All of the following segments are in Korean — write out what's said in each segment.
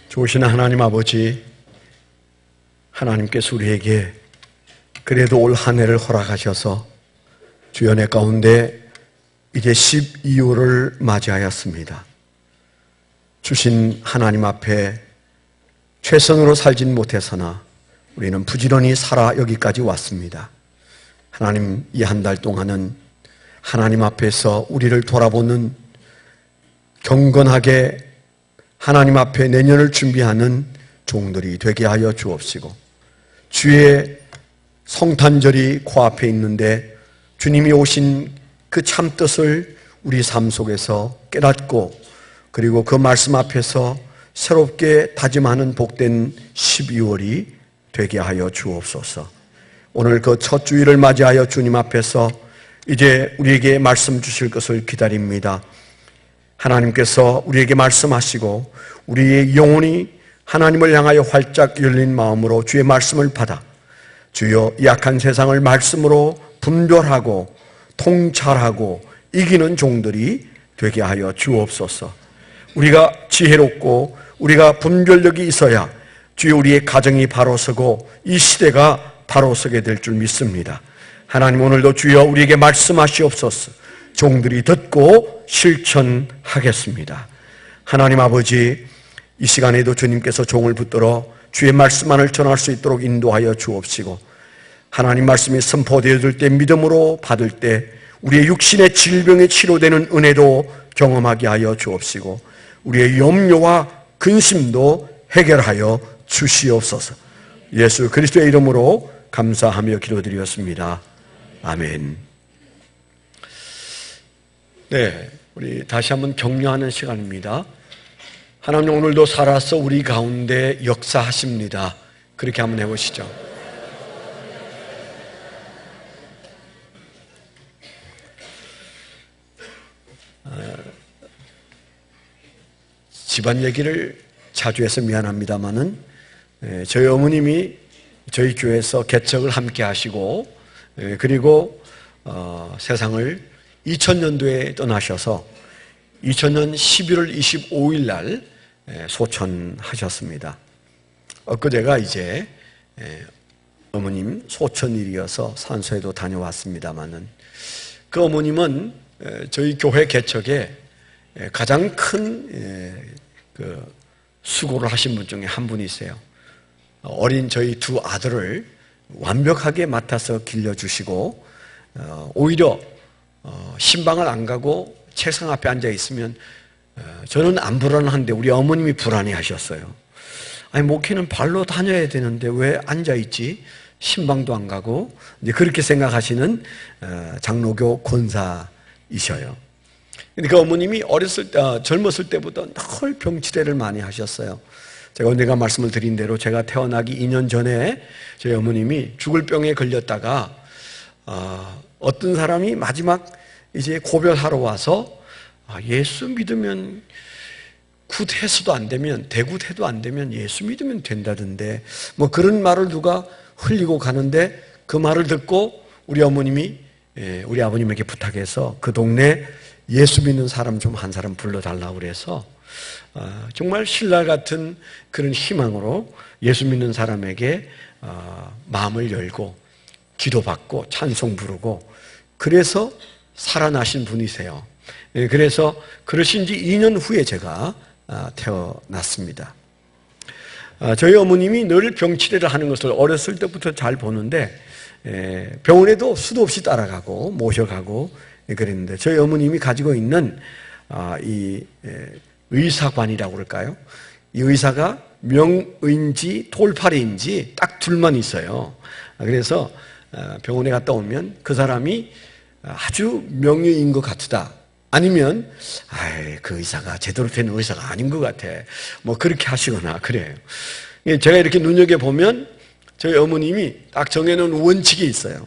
좋으신 하나님 아버지, 하나님께서 우리에게 그래도 올 한 해를 허락하셔서 주연의 가운데 이제 12월을 맞이하였습니다. 주신 하나님 앞에 최선으로 살진 못해서나 우리는 부지런히 살아 여기까지 왔습니다. 하나님, 이 한 달 동안은 하나님 앞에서 우리를 돌아보는, 경건하게 하나님 앞에 내년을 준비하는 종들이 되게 하여 주옵시고, 주의 성탄절이 코앞에 있는데 주님이 오신 그 참뜻을 우리 삶 속에서 깨닫고, 그리고 그 말씀 앞에서 새롭게 다짐하는 복된 12월이 되게 하여 주옵소서. 오늘 그 첫 주일을 맞이하여 주님 앞에서 이제 우리에게 말씀 주실 것을 기다립니다. 하나님께서 우리에게 말씀하시고 우리의 영혼이 하나님을 향하여 활짝 열린 마음으로 주의 말씀을 받아 주여 이 악한 세상을 말씀으로 분별하고 통찰하고 이기는 종들이 되게 하여 주옵소서. 우리가 지혜롭고 우리가 분별력이 있어야 주여 우리의 가정이 바로 서고 이 시대가 바로 서게 될 줄 믿습니다. 하나님, 오늘도 주여 우리에게 말씀하시옵소서. 종들이 듣고 실천하겠습니다. 하나님 아버지, 이 시간에도 주님께서 종을 붙들어 주의 말씀만을 전할 수 있도록 인도하여 주옵시고, 하나님 말씀이 선포되어질 때 믿음으로 받을 때 우리의 육신의 질병이 치료되는 은혜도 경험하게 하여 주옵시고, 우리의 염려와 근심도 해결하여 주시옵소서. 예수 그리스도의 이름으로 감사하며 기도드렸습니다. 아멘. 네, 우리 다시 한번 격려하는 시간입니다. 하나님, 오늘도 살아서 우리 가운데 역사하십니다. 그렇게 한번 해보시죠. 집안 얘기를 자주 해서 미안합니다마는 저희 어머님이 저희 교회에서 개척을 함께 하시고, 그리고 세상을 2000년도에 떠나셔서 2000년 11월 25일 날 소천하셨습니다. 엊그제가 이제 어머님 소천일이어서 산소에도 다녀왔습니다마는, 그 어머님은 저희 교회 개척에 가장 큰 수고를 하신 분 중에 한 분이세요. 어린 저희 두 아들을 완벽하게 맡아서 길러주시고, 오히려 신방을 안 가고 책상 앞에 앉아 있으면 저는 안 불안한데 우리 어머님이 불안해하셨어요. 아니, 목회는 발로 다녀야 되는데 왜 앉아 있지? 신방도 안 가고. 이제 그렇게 생각하시는 장로교 권사이셔요. 근데 그 어머님이 젊었을 때보다 늘 병치레를 많이 하셨어요. 제가 언젠가 말씀을 드린 대로 제가 태어나기 2년 전에 저희 어머님이 죽을 병에 걸렸다가 어떤 사람이 마지막 이제 고별하러 와서 예수 믿으면 굿해서도 안 되면, 대굿해도 안 되면 예수 믿으면 된다던데, 뭐 그런 말을 누가 흘리고 가는데, 그 말을 듣고 우리 어머님이 우리 아버님에게 부탁해서 그 동네 예수 믿는 사람 좀 한 사람 불러달라고 그래서 정말 신랄 같은 그런 희망으로 예수 믿는 사람에게 마음을 열고 기도받고 찬송 부르고, 그래서 살아나신 분이세요. 그래서 그러신 지 2년 후에 제가 태어났습니다. 저희 어머님이 늘 병치레를 하는 것을 어렸을 때부터 잘 보는데, 병원에도 수도 없이 따라가고 모셔가고 그랬는데, 저희 어머님이 가지고 있는 이 의사관이라고 그럴까요? 이 의사가 명의인지 돌팔이인지 딱 둘만 있어요. 그래서 병원에 갔다 오면 그 사람이 아주 명의인 것 같다, 아니면 그 의사가 제대로 된 의사가 아닌 것 같아, 뭐 그렇게 하시거나 그래요. 제가 이렇게 눈여겨보면 저희 어머님이 딱 정해놓은 원칙이 있어요.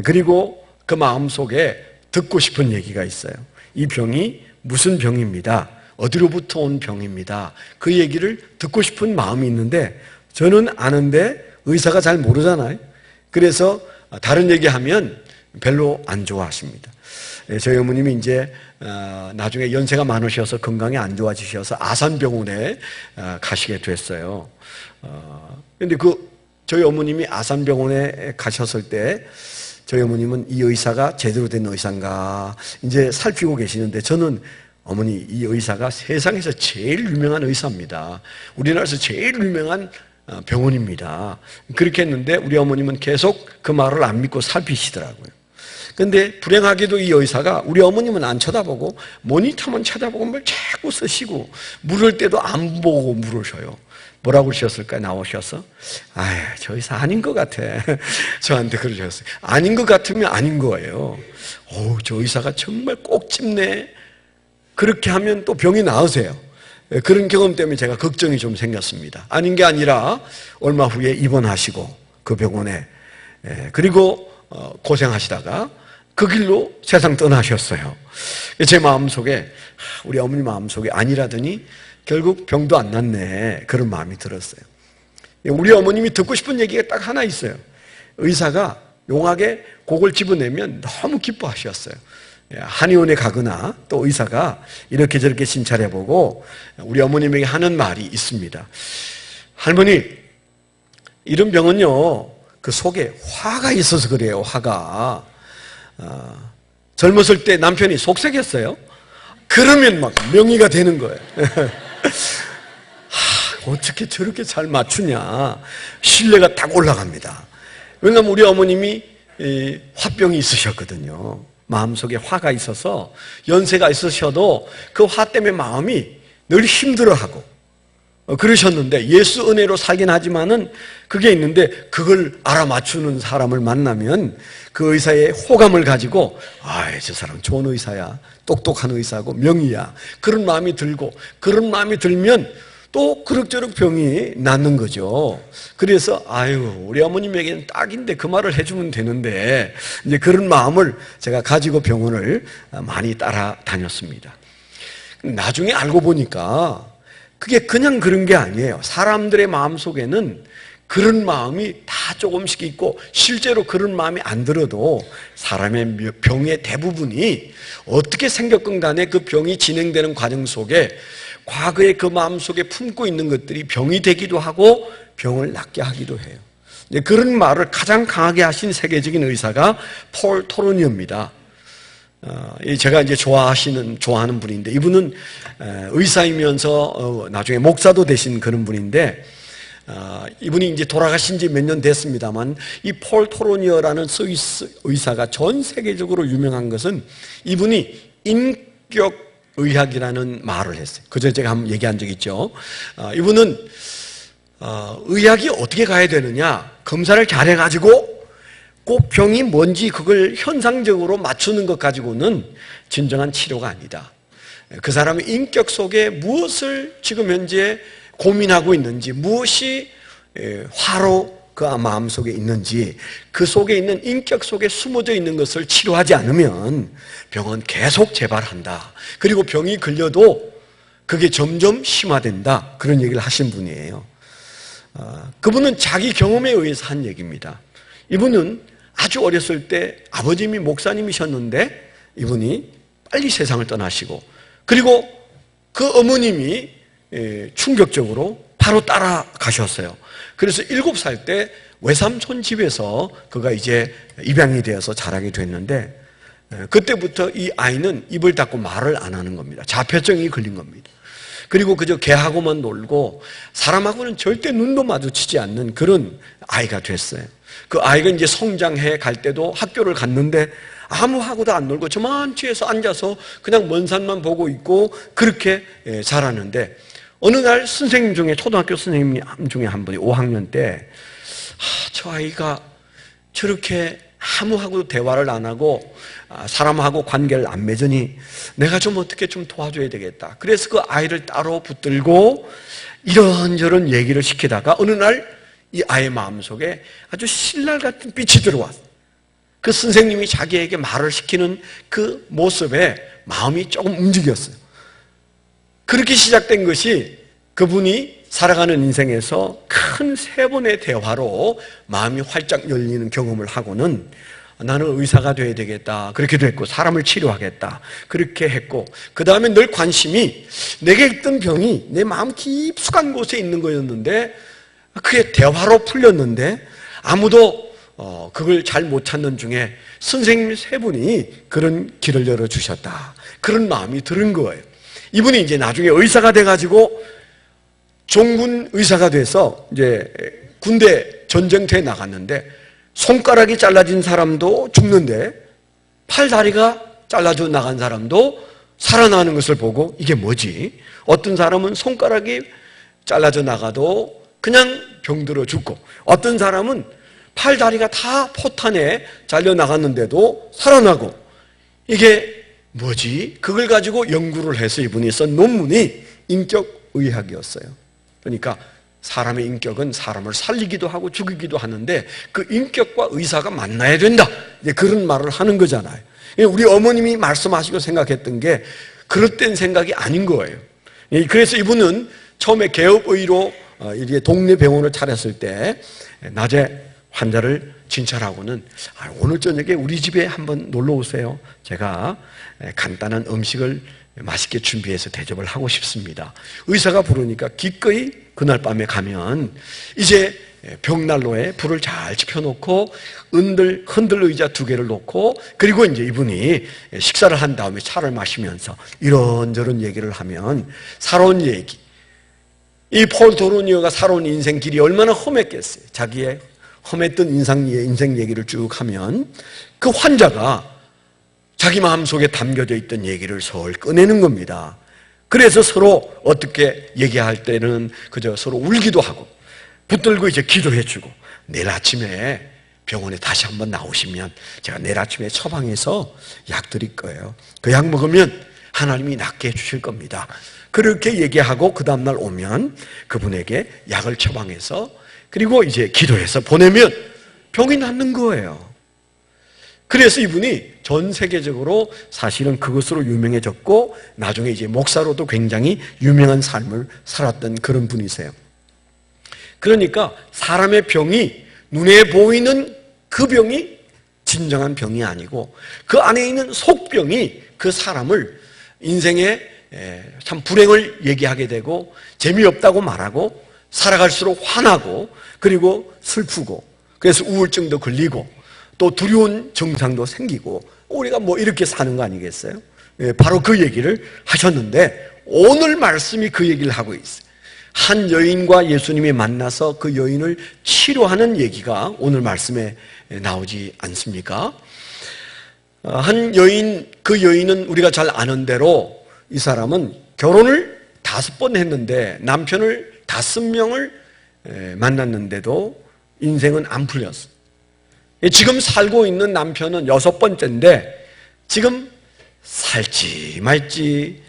그리고 그 마음속에 듣고 싶은 얘기가 있어요. 이 병이 무슨 병입니다, 어디로부터 온 병입니다, 그 얘기를 듣고 싶은 마음이 있는데, 저는 아는데 의사가 잘 모르잖아요. 그래서 다른 얘기하면 별로 안 좋아하십니다. 저희 어머님이 이제 나중에 연세가 많으셔서 건강이 안 좋아지셔서 아산병원에 가시게 됐어요. 근데 저희 어머님이 아산병원에 가셨을 때 저희 어머님은 이 의사가 제대로 된 의사인가 이제 살피고 계시는데, 저는 어머니, 이 의사가 세상에서 제일 유명한 의사입니다. 우리나라에서 제일 유명한 병원입니다. 그렇게 했는데 우리 어머님은 계속 그 말을 안 믿고 살피시더라고요. 근데 불행하게도 이 의사가 우리 어머님은 안 쳐다보고 모니터만 쳐다보고 뭘 자꾸 쓰시고, 물을 때도 안 보고 물으셔요. 뭐라고 그러셨을까요? 나오셔서 저 의사 아닌 것 같아. 저한테 그러셨어요. 아닌 것 같으면 아닌 거예요. 저 의사가 정말 꼭 찝네. 그렇게 하면 또 병이 나으세요. 그런 경험 때문에 제가 걱정이 좀 생겼습니다. 아닌 게 아니라 얼마 후에 입원하시고 그 병원에, 그리고 고생하시다가 그 길로 세상 떠나셨어요. 제 마음속에, 우리 어머니 마음속에 아니라더니 결국 병도 안 낫네, 그런 마음이 들었어요. 우리 어머님이 듣고 싶은 얘기가 딱 하나 있어요. 의사가 용하게 그걸 집어내면 너무 기뻐하셨어요. 한의원에 가거나 또 의사가 이렇게 저렇게 심찰해보고 우리 어머님에게 하는 말이 있습니다. 할머니, 이런 병은요, 그 속에 화가 있어서 그래요. 화가. 젊었을 때 남편이 속색했어요. 그러면 막 명의가 되는 거예요. 어떻게 저렇게 잘 맞추냐, 신뢰가 딱 올라갑니다. 왜냐하면 우리 어머님이 화병이 있으셨거든요. 마음속에 화가 있어서 연세가 있으셔도 그 화 때문에 마음이 늘 힘들어하고 그러셨는데, 예수 은혜로 살긴 하지만은 그게 있는데, 그걸 알아맞추는 사람을 만나면 그 의사의 호감을 가지고 저 사람 좋은 의사야, 똑똑한 의사고 명의야, 그런 마음이 들고, 그런 마음이 들면 또 그럭저럭 병이 낫는 거죠. 그래서 우리 어머님에게는 딱인데 그 말을 해주면 되는데, 이제 그런 마음을 제가 가지고 병원을 많이 따라다녔습니다. 나중에 알고 보니까 그게 그냥 그런 게 아니에요. 사람들의 마음속에는 그런 마음이 다 조금씩 있고, 실제로 그런 마음이 안 들어도 사람의 병의 대부분이 어떻게 생겼건 간에 그 병이 진행되는 과정 속에 과거에 그 마음속에 품고 있는 것들이 병이 되기도 하고 병을 낫게 하기도 해요. 그런 말을 가장 강하게 하신 세계적인 의사가 폴 토로니입니다. 제가 이제 좋아하는 분인데, 이분은 의사이면서 나중에 목사도 되신 그런 분인데, 이분이 이제 돌아가신 지 몇 년 됐습니다만, 이 폴 토로니어라는 스위스 의사가 전 세계적으로 유명한 것은 이분이 인격 의학이라는 말을 했어요. 그저 제가 한번 얘기한 적 있죠. 이분은 의학이 어떻게 가야 되느냐, 검사를 잘해가지고 꼭 병이 뭔지 그걸 현상적으로 맞추는 것 가지고는 진정한 치료가 아니다. 그 사람의 인격 속에 무엇을 지금 현재 고민하고 있는지, 무엇이 화로 그 마음속에 있는지, 그 속에 있는 인격 속에 숨어져 있는 것을 치료하지 않으면 병은 계속 재발한다. 그리고 병이 걸려도 그게 점점 심화된다. 그런 얘기를 하신 분이에요. 그분은 자기 경험에 의해서 한 얘기입니다. 이분은 아주 어렸을 때 아버님이 목사님이셨는데 이분이 빨리 세상을 떠나시고, 그리고 그 어머님이 충격적으로 바로 따라가셨어요. 그래서 7살 때 외삼촌 집에서 그가 이제 입양이 되어서 자라게 됐는데, 그때부터 이 아이는 입을 닫고 말을 안 하는 겁니다. 자폐증이 걸린 겁니다. 그리고 그저 개하고만 놀고 사람하고는 절대 눈도 마주치지 않는 그런 아이가 됐어요. 그 아이가 이제 성장해 갈 때도 학교를 갔는데 아무하고도 안 놀고 저만치에서 앉아서 그냥 먼 산만 보고 있고 그렇게 자라는데, 어느 날 선생님 중에, 초등학교 선생님 중에 한 분이 5학년 때 저 아이가 저렇게 아무하고도 대화를 안 하고 사람하고 관계를 안 맺으니 내가 좀 어떻게 좀 도와줘야 되겠다. 그래서 그 아이를 따로 붙들고 이런저런 얘기를 시키다가 어느 날 이 아이의 마음속에 아주 신랄 같은 빛이 들어왔어요. 그 선생님이 자기에게 말을 시키는 그 모습에 마음이 조금 움직였어요. 그렇게 시작된 것이 그분이 살아가는 인생에서 큰 3번의 대화로 마음이 활짝 열리는 경험을 하고는 나는 의사가 돼야 되겠다. 그렇게 됐고, 사람을 치료하겠다. 그렇게 했고, 그 다음에 늘 관심이 내게 있던 병이 내 마음 깊숙한 곳에 있는 거였는데, 그게 대화로 풀렸는데, 아무도 그걸 잘 못 찾는 중에 선생님 세 분이 그런 길을 열어주셨다. 그런 마음이 들은 거예요. 이분이 이제 나중에 의사가 돼가지고 종군 의사가 돼서 이제 군대 전쟁터에 나갔는데, 손가락이 잘라진 사람도 죽는데 팔 다리가 잘라져 나간 사람도 살아나는 것을 보고 이게 뭐지? 어떤 사람은 손가락이 잘라져 나가도 그냥 병들어 죽고, 어떤 사람은 팔 다리가 다 포탄에 잘려 나갔는데도 살아나고, 이게 뭐지? 그걸 가지고 연구를 해서 이분이 쓴 논문이 인격의학이었어요. 그러니까 사람의 인격은 사람을 살리기도 하고 죽이기도 하는데 그 인격과 의사가 만나야 된다, 이제 그런 말을 하는 거잖아요. 우리 어머님이 말씀하시고 생각했던 게 그릇된 생각이 아닌 거예요. 그래서 이분은 처음에 개업의로 이제 동네 병원을 차렸을 때 낮에 환자를 진찰하고는 오늘 저녁에 우리 집에 한번 놀러 오세요. 제가 간단한 음식을 맛있게 준비해서 대접을 하고 싶습니다. 의사가 부르니까 기꺼이 그날 밤에 가면 이제 벽난로에 불을 잘 지펴놓고 흔들 의자 2개를 놓고, 그리고 이제 이분이 식사를 한 다음에 차를 마시면서 이런저런 얘기를 하면 살아온 얘기, 이 폴 도로니오가 살아온 인생 길이 얼마나 험했겠어요. 자기의 험했던 인생 얘기를 쭉 하면 그 환자가 자기 마음속에 담겨져 있던 얘기를 서울 꺼내는 겁니다. 그래서 서로 어떻게 얘기할 때는 그저 서로 울기도 하고 붙들고 이제 기도해주고, 내일 아침에 병원에 다시 한번 나오시면 제가 내일 아침에 처방해서 약 드릴 거예요. 그 약 먹으면 하나님이 낫게 해주실 겁니다. 그렇게 얘기하고 그 다음날 오면 그분에게 약을 처방해서 그리고 이제 기도해서 보내면 병이 낫는 거예요. 그래서 이분이 전 세계적으로 사실은 그것으로 유명해졌고 나중에 이제 목사로도 굉장히 유명한 삶을 살았던 그런 분이세요. 그러니까 사람의 병이 눈에 보이는 그 병이 진정한 병이 아니고 그 안에 있는 속병이 그 사람을 인생에 참 불행을 얘기하게 되고 재미없다고 말하고 살아갈수록 화나고 그리고 슬프고 그래서 우울증도 걸리고 또 두려운 증상도 생기고 우리가 뭐 이렇게 사는 거 아니겠어요? 바로 그 얘기를 하셨는데 오늘 말씀이 그 얘기를 하고 있어요. 한 여인과 예수님이 만나서 그 여인을 치료하는 얘기가 오늘 말씀에 나오지 않습니까? 한 여인, 그 여인은 우리가 잘 아는 대로 이 사람은 결혼을 5번 했는데 남편을 5명을 만났는데도 인생은 안 풀렸어요. 지금 살고 있는 남편은 6번째인데 지금 살지 말지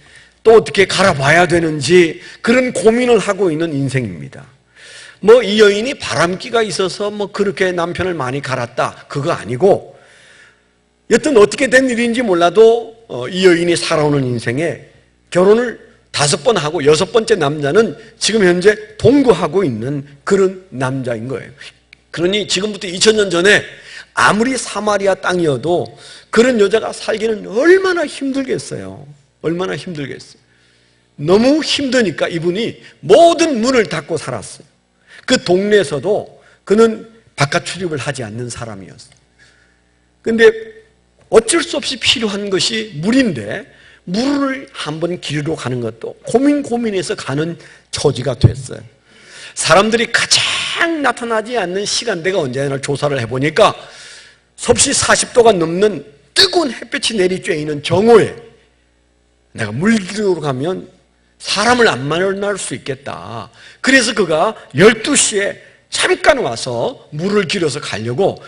또 어떻게 갈아봐야 되는지 그런 고민을 하고 있는 인생입니다. 뭐 이 여인이 바람기가 있어서 뭐 그렇게 남편을 많이 갈았다 그거 아니고 여튼 어떻게 된 일인지 몰라도 이 여인이 살아오는 인생에 결혼을 5번 하고 6번째 남자는 지금 현재 동거하고 있는 그런 남자인 거예요. 그러니 지금부터 2000년 전에 아무리 사마리아 땅이어도 그런 여자가 살기는 얼마나 힘들겠어요. 얼마나 힘들겠어요. 너무 힘드니까 이분이 모든 문을 닫고 살았어요. 그 동네에서도 그는 바깥 출입을 하지 않는 사람이었어요. 근데 어쩔 수 없이 필요한 것이 물인데 물을 한번 길로 가는 것도 고민해서 가는 처지가 됐어요. 사람들이 가장 나타나지 않는 시간대가 언제나 조사를 해보니까 섭씨 40도가 넘는 뜨거운 햇볕이 내리쬐이는 정오에 내가 물길로 가면 사람을 안 만날 수 있겠다. 그래서 그가 12시에 잠깐 와서 물을 길어서 가려고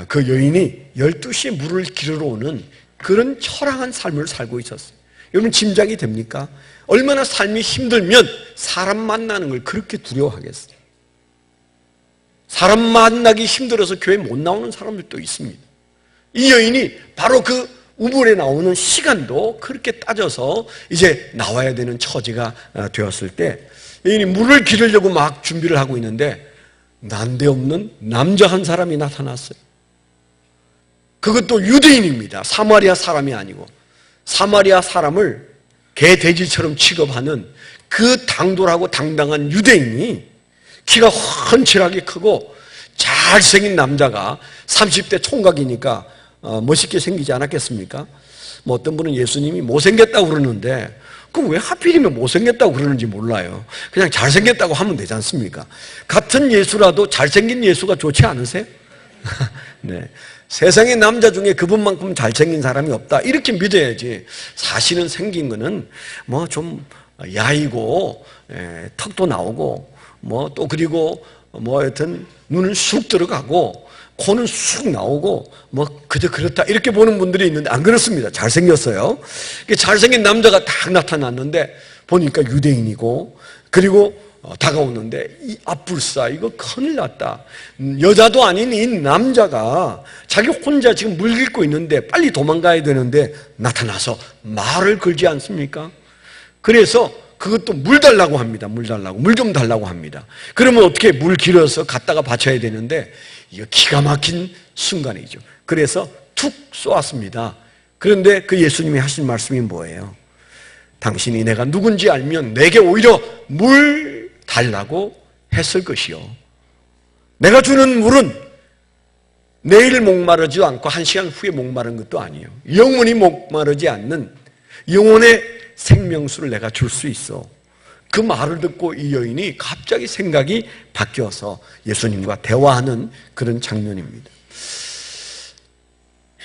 그 여인이 12시에 물을 길으러 오는 그런 처량한 삶을 살고 있었어요. 여러분 짐작이 됩니까? 얼마나 삶이 힘들면 사람 만나는 걸 그렇게 두려워하겠어요. 사람 만나기 힘들어서 교회 못 나오는 사람들도 있습니다. 이 여인이 바로 그 우물에 나오는 시간도 그렇게 따져서 이제 나와야 되는 처지가 되었을 때 여인이 물을 기르려고 막 준비를 하고 있는데 난데없는 남자 한 사람이 나타났어요. 그것도 유대인입니다. 사마리아 사람이 아니고. 사마리아 사람을 개 돼지처럼 취급하는 그 당돌하고 당당한 유대인이 키가 훤칠하게 크고 잘생긴 남자가 30대 총각이니까 멋있게 생기지 않았겠습니까? 뭐 어떤 분은 예수님이 못생겼다고 그러는데 그럼 왜 하필이면 못생겼다고 그러는지 몰라요. 그냥 잘생겼다고 하면 되지 않습니까? 같은 예수라도 잘생긴 예수가 좋지 않으세요? 네. 세상의 남자 중에 그분만큼 잘생긴 사람이 없다. 이렇게 믿어야지. 사실은 생긴 거는 뭐 좀 야이고 턱도 나오고 뭐 또 그리고 뭐 하여튼 눈은 쑥 들어가고 코는 쑥 나오고 뭐 그저 그렇다 이렇게 보는 분들이 있는데 안 그렇습니다. 잘생겼어요. 잘생긴 남자가 딱 나타났는데 보니까 유대인이고 그리고 다가오는데 이 앞불싸 이거 큰일 났다. 여자도 아닌 이 남자가 자기 혼자 지금 물 깃고 있는데 빨리 도망가야 되는데 나타나서 말을 걸지 않습니까? 그래서 그것도 물 달라고 합니다. 물 달라고. 물 좀 달라고 합니다. 그러면 어떻게 물 길어서 갖다가 바쳐야 되는데 이거 기가 막힌 순간이죠. 그래서 툭 쏘았습니다. 그런데 그 예수님이 하신 말씀이 뭐예요? 당신이 내가 누군지 알면 내게 오히려 물 달라고 했을 것이요. 내가 주는 물은 내일 목마르지도 않고 1시간 후에 목마른 것도 아니에요. 영원히 목마르지 않는 영혼의 생명수를 내가 줄 수 있어. 그 말을 듣고 이 여인이 갑자기 생각이 바뀌어서 예수님과 대화하는 그런 장면입니다.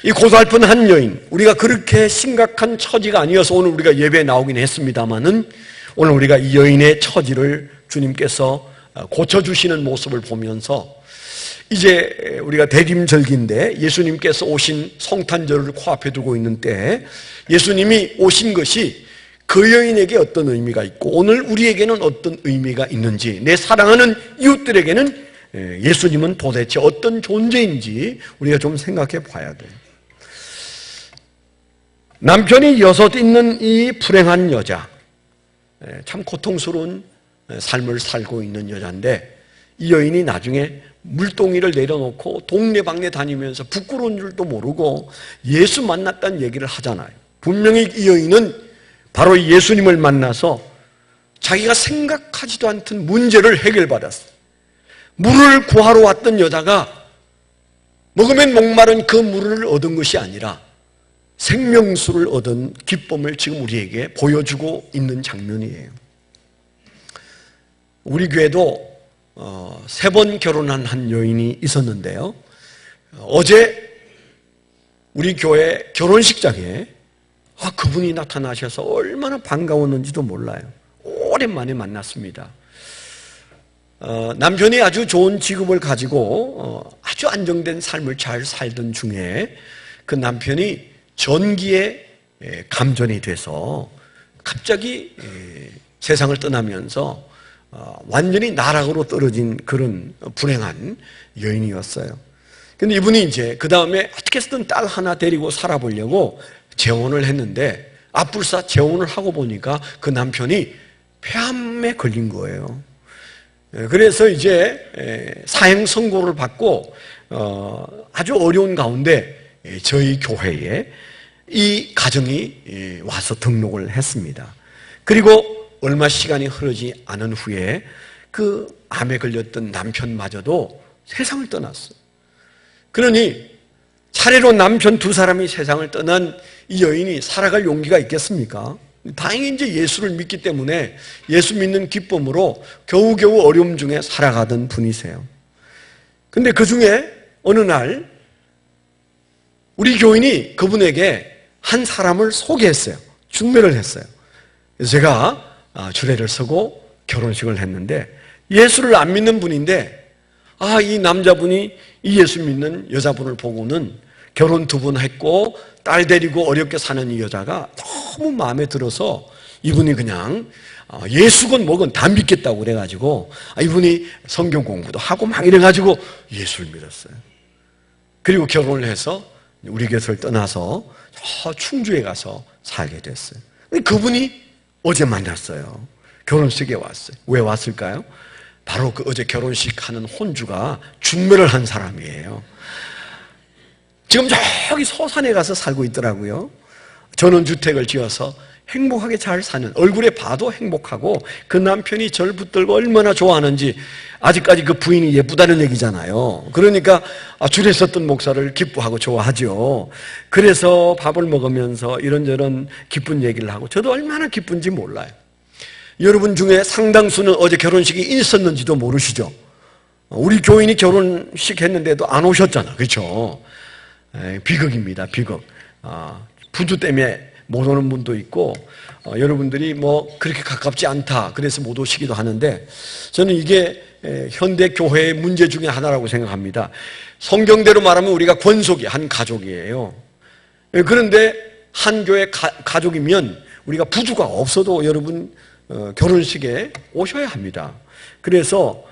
이 고달픈 한 여인, 우리가 그렇게 심각한 처지가 아니어서 오늘 우리가 예배에 나오긴 했습니다마는 오늘 우리가 이 여인의 처지를 주님께서 고쳐주시는 모습을 보면서 이제 우리가 대림절기인데 예수님께서 오신 성탄절을 코앞에 두고 있는 때에 예수님이 오신 것이 그 여인에게 어떤 의미가 있고 오늘 우리에게는 어떤 의미가 있는지, 내 사랑하는 이웃들에게는 예수님은 도대체 어떤 존재인지 우리가 좀 생각해 봐야 돼요. 남편이 6 있는 이 불행한 여자, 참 고통스러운 삶을 살고 있는 여자인데 이 여인이 나중에 물동이를 내려놓고 동네방네 다니면서 부끄러운 줄도 모르고 예수 만났다는 얘기를 하잖아요. 분명히 이 여인은 바로 예수님을 만나서 자기가 생각하지도 않던 문제를 해결받았어요. 물을 구하러 왔던 여자가 먹으면 목마른 그 물을 얻은 것이 아니라 생명수를 얻은 기쁨을 지금 우리에게 보여주고 있는 장면이에요. 우리 교회도 3번 결혼한 한 여인이 있었는데요. 어제 우리 교회 결혼식장에 그분이 나타나셔서 얼마나 반가웠는지도 몰라요. 오랜만에 만났습니다. 남편이 아주 좋은 직업을 가지고 아주 안정된 삶을 잘 살던 중에 그 남편이 전기에 감전이 돼서 갑자기 세상을 떠나면서 완전히 나락으로 떨어진 그런 불행한 여인이었어요. 근데 이분이 이제 그 다음에 어떻게 해서든 딸 하나 데리고 살아보려고 재혼을 했는데 앞불사 재혼을 하고 보니까 그 남편이 폐암에 걸린 거예요. 그래서 이제 사형 선고를 받고 아주 어려운 가운데 저희 교회에 이 가정이 와서 등록을 했습니다. 그리고 얼마 시간이 흐르지 않은 후에 그 암에 걸렸던 남편마저도 세상을 떠났어요. 그러니 차례로 남편 2사람이 세상을 떠난 이 여인이 살아갈 용기가 있겠습니까? 다행히 이제 예수를 믿기 때문에 예수 믿는 기쁨으로 겨우겨우 어려움 중에 살아가던 분이세요. 근데 그 중에 어느 날 우리 교인이 그분에게 한 사람을 소개했어요. 중매를 했어요. 그래서 제가 주례를 서고 결혼식을 했는데 예수를 안 믿는 분인데 이 남자분이 이 예수 믿는 여자분을 보고는 결혼 2번 했고 딸 데리고 어렵게 사는 이 여자가 너무 마음에 들어서 이분이 그냥 예수건 뭐건 다 믿겠다고 그래가지고 이분이 성경 공부도 하고 막 이래가지고 예수를 믿었어요. 그리고 결혼을 해서 우리 교회를 떠나서 저 충주에 가서 살게 됐어요. 그분이 어제 만났어요. 결혼식에 왔어요. 왜 왔을까요? 바로 그 어제 결혼식 하는 혼주가 중매를 한 사람이에요. 지금 저기 서산에 가서 살고 있더라고요. 전원주택을 지어서 행복하게 잘 사는, 얼굴에 봐도 행복하고 그 남편이 절 붙들고 얼마나 좋아하는지, 아직까지 그 부인이 예쁘다는 얘기잖아요. 그러니까 줄에 섰던 목사를 기뻐하고 좋아하죠. 그래서 밥을 먹으면서 이런저런 기쁜 얘기를 하고 저도 얼마나 기쁜지 몰라요. 여러분 중에 상당수는 어제 결혼식이 있었는지도 모르시죠? 우리 교인이 결혼식 했는데도 안 오셨잖아. 그렇죠? 비극입니다. 비극. 부주 때문에 못 오는 분도 있고, 여러분들이 뭐 그렇게 가깝지 않다 그래서 못 오시기도 하는데, 저는 이게 현대 교회의 문제 중에 하나라고 생각합니다. 성경대로 말하면 우리가 권속이 한 가족이에요. 그런데 한 교회 가족이면 우리가 부주가 없어도 여러분 결혼식에 오셔야 합니다. 그래서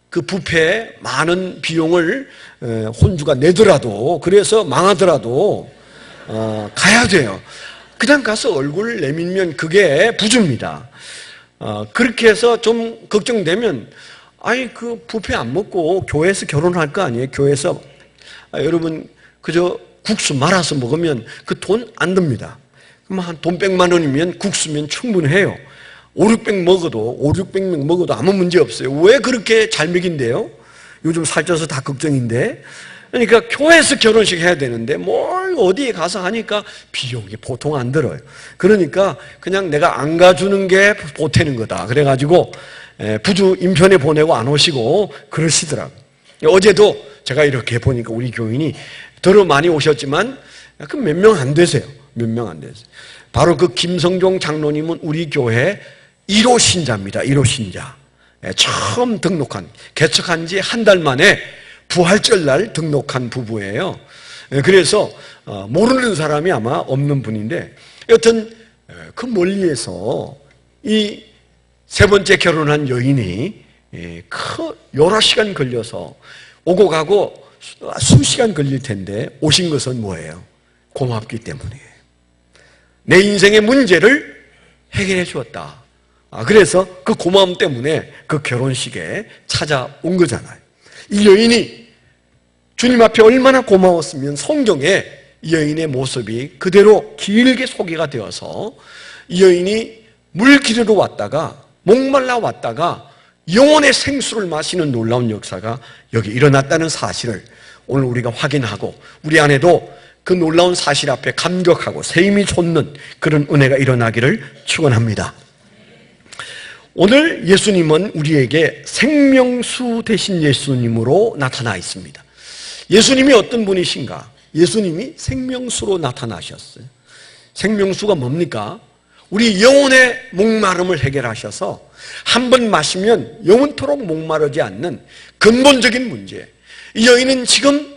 그 뷔페에 많은 비용을 혼주가 내더라도, 그래서 망하더라도 가야 돼요. 그냥 가서 얼굴 내밀면 그게 부주입니다. 그렇게 해서 좀 걱정되면, 아니 그 뷔페 안 먹고 교회에서 결혼할 거 아니에요? 교회에서 여러분 그저 국수 말아서 먹으면 그 돈 안 듭니다. 그럼 한 돈 100만 원이면 국수면 충분해요. 500명 먹어도 아무 문제 없어요. 왜 그렇게 잘 먹인대요? 요즘 살쪄서 다 걱정인데. 그러니까 교회에서 결혼식 해야 되는데 뭘 어디에 가서 하니까 비용이 보통 안 들어요. 그러니까 그냥 내가 안 가주는 게 보태는 거다. 그래가지고 부주 인편에 보내고 안 오시고 그러시더라고요. 어제도 제가 이렇게 보니까 우리 교인이 더러 많이 오셨지만 그 몇 명 안 되세요. 몇 명 안 되세요. 바로 그 김성종 장로님은 우리 교회 1호 신자입니다. 1호 신자. 처음 등록한, 개척한 지 한 달 만에 부활절 날 등록한 부부예요. 그래서 모르는 사람이 아마 없는 분인데, 여튼 그 멀리에서 이 세 번째 결혼한 여인이 여러 시간 걸려서 오고 가고 수시간 걸릴 텐데 오신 것은 뭐예요? 고맙기 때문이에요. 내 인생의 문제를 해결해 주었다. 그래서 그 고마움 때문에 그 결혼식에 찾아온 거잖아요. 이 여인이 주님 앞에 얼마나 고마웠으면 성경에 이 여인의 모습이 그대로 길게 소개가 되어서, 이 여인이 물 기르러 왔다가 목말라 왔다가 영혼의 생수를 마시는 놀라운 역사가 여기 일어났다는 사실을 오늘 우리가 확인하고, 우리 안에도 그 놀라운 사실 앞에 감격하고 새 힘이 솟는 그런 은혜가 일어나기를 축원합니다. 오늘 예수님은 우리에게 생명수 되신 예수님으로 나타나 있습니다. 예수님이 어떤 분이신가? 예수님이 생명수로 나타나셨어요. 생명수가 뭡니까? 우리 영혼의 목마름을 해결하셔서 한 번 마시면 영원토록 목마르지 않는 근본적인 문제. 이 여인은 지금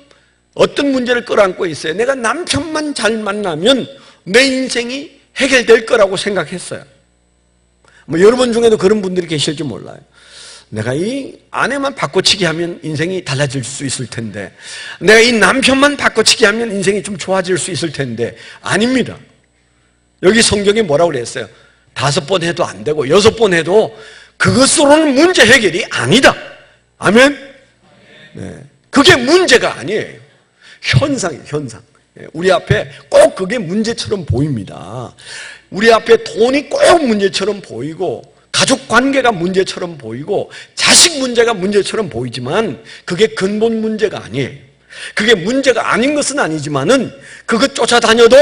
어떤 문제를 끌어안고 있어요? 내가 남편만 잘 만나면 내 인생이 해결될 거라고 생각했어요. 여러분 중에도 그런 분들이 계실지 몰라요. 내가 이 아내만 바꿔치기 하면 인생이 달라질 수 있을 텐데, 내가 이 남편만 바꿔치기 하면 인생이 좀 좋아질 수 있을 텐데, 아닙니다. 여기 성경에 뭐라고 그랬어요? 5번 해도 안 되고 6번 해도 그것으로는 문제 해결이 아니다. 아멘? 네. 그게 문제가 아니에요. 현상이에요, 현상. 우리 앞에 꼭 그게 문제처럼 보입니다. 우리 앞에 돈이 꼭 문제처럼 보이고, 가족 관계가 문제처럼 보이고, 자식 문제가 문제처럼 보이지만 그게 근본 문제가 아니에요. 그게 문제가 아닌 것은 아니지만은 그것 쫓아다녀도